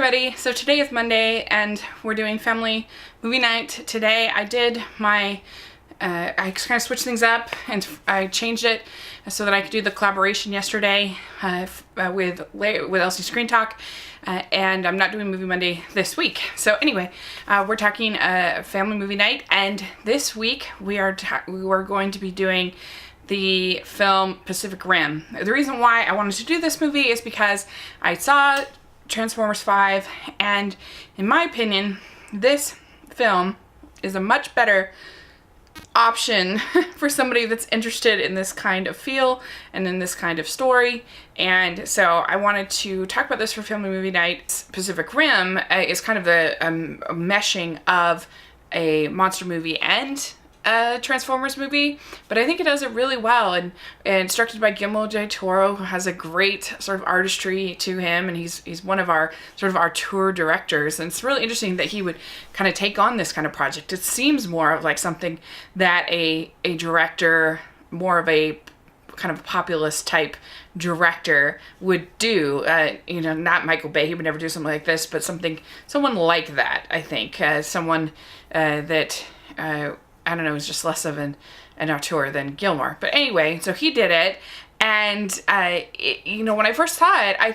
everybody. So today is Monday and we're doing family movie night. Today I did my, I kind of switched things up and I changed it so that I could do the collaboration yesterday with Elsie Screen Talk. And I'm not doing Movie Monday this week. So anyway, we're talking family movie night, and this week we are going to be doing the film Pacific Rim. The reason why I wanted to do this movie is because I saw Transformers 5, and in my opinion, this film is a much better option for somebody that's interested in this kind of feel and in this kind of story. And so I wanted to talk about this for Family Movie Night. Pacific Rim is kind of the meshing of a monster movie and a Transformers movie, but I think it does it really well, and directed by Guillermo del Toro, who has a great sort of artistry to him, and he's one of our sort of our tour directors, and it's really interesting that he would kind of take on this kind of project. It seems more of like something that a director, more of a kind of populist type director would do. Not Michael Bay, he would never do something like this, but someone like that, I think. Someone that I don't know, is just less of an auteur than Gilmore. But anyway, so he did it, and when I first saw it, I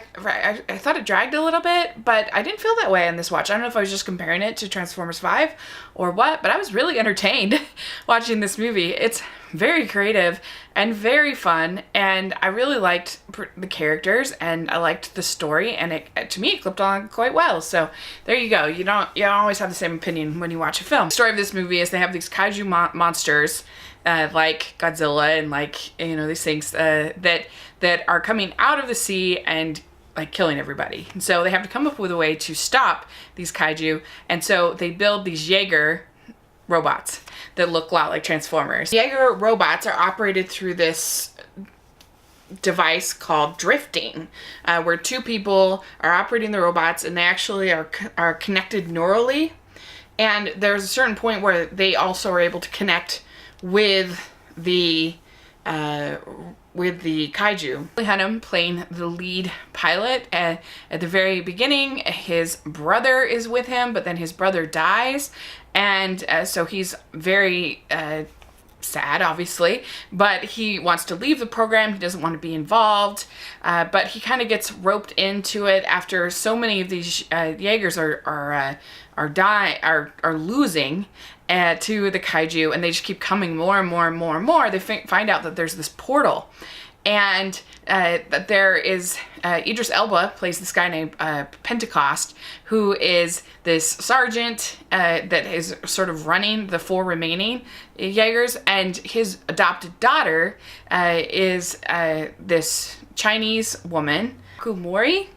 thought it dragged a little bit, but I didn't feel that way on this watch. I don't know if I was just comparing it to Transformers 5 or what, but I was really entertained watching this movie. It's very creative and very fun, and I really liked the characters, and I liked the story, and to me it clipped on quite well. So there you go. You don't always have the same opinion when you watch a film. The story of this movie is they have these kaiju monsters like Godzilla and these things that are coming out of the sea and like killing everybody. And so they have to come up with a way to stop these kaiju, and so they build these Jaeger robots that look a lot like Transformers. Jaeger robots are operated through this device called drifting, where two people are operating the robots, and they actually are connected neurally, and there's a certain point where they also are able to connect with the kaiju. Hunnam playing the lead pilot. At the very beginning, his brother is with him, but then his brother dies, and so he's very sad, obviously, but he wants to leave the program. He doesn't want to be involved, but he kind of gets roped into it after so many of these Jaegers are losing to the kaiju, and they just keep coming more and more and more and more. They find out that there's this portal, and that there is Idris Elba plays this guy named Pentecost, who is this sergeant that is sort of running the 4 remaining Jaegers, and his adopted daughter is this Chinese woman, Kumori.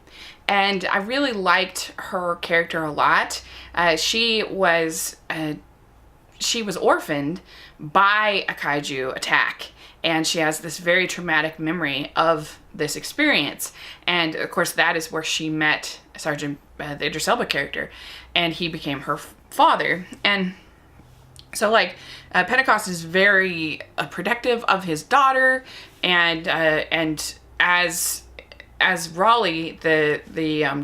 And I really liked her character a lot. She was orphaned by a kaiju attack, and she has this very traumatic memory of this experience. And of course, that is where she met Sergeant the Idris Elba character, and he became her father. And so Pentecost is very protective of his daughter, and as Raleigh, the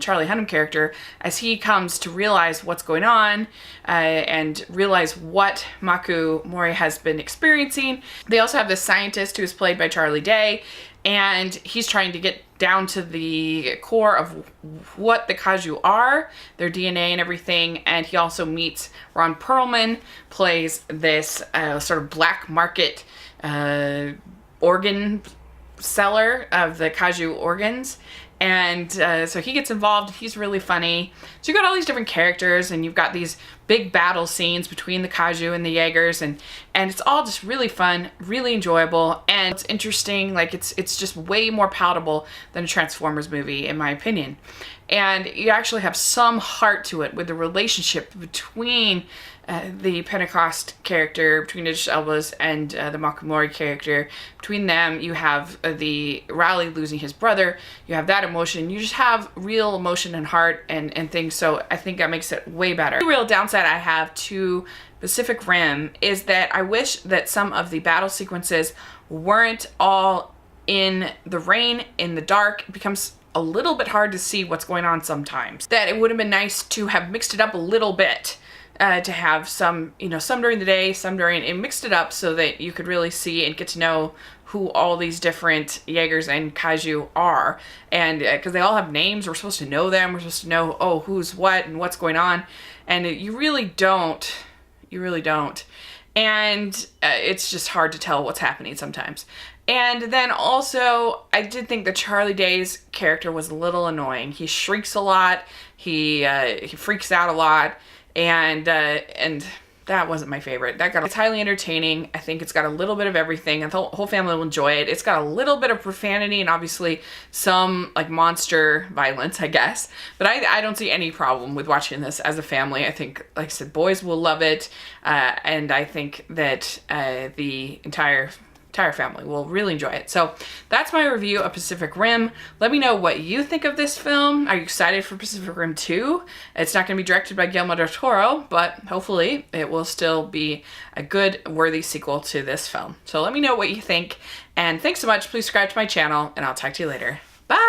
Charlie Hunnam character, as he comes to realize what's going on and realize what Mako Mori has been experiencing. They also have this scientist who is played by Charlie Day, and he's trying to get down to the core of what the kaiju are, their DNA and everything. And he also meets Ron Perlman, plays this sort of black market organ seller of the kaiju organs, and so he gets involved. He's really funny. So you've got all these different characters, and you've got these big battle scenes between the kaiju and the Jaegers, and it's all just really fun, really enjoyable, and it's interesting. It's just way more palatable than a Transformers movie, in my opinion. And you actually have some heart to it with the relationship between the Pentecost character, between Idris Elba's and the Mako Mori character. Between them, you have the Raleigh losing his brother. You have that emotion. You just have real emotion and heart and things. So I think that makes it way better. The real downside I have to Pacific Rim is that I wish that some of the battle sequences weren't all in the rain, in the dark. It becomes a little bit hard to see what's going on sometimes. That it would have been nice to have mixed it up a little bit. To have some, you know, some during the day, some during, and mixed it up so that you could really see and get to know who all these different Jaegers and Kaiju are. And because they all have names, we're supposed to know them, we're supposed to know, oh, who's what and what's going on. And you really don't. You really don't. And it's just hard to tell what's happening sometimes. And then also, I did think that Charlie Day's character was a little annoying. He shrieks a lot, he freaks out a lot, and that wasn't my favorite. It's highly entertaining. I think it's got a little bit of everything, and the whole family will enjoy it. It's got a little bit of profanity and obviously some like monster violence, I guess. But I don't see any problem with watching this as a family. I think, like I said, boys will love it, and I think that the entire family will really enjoy it. So that's my review of Pacific Rim. Let me know what you think of this film. Are you excited for Pacific Rim 2? It's not going to be directed by Guillermo del Toro, but hopefully it will still be a good, worthy sequel to this film. So let me know what you think, and thanks so much. Please subscribe to my channel, and I'll talk to you later. Bye!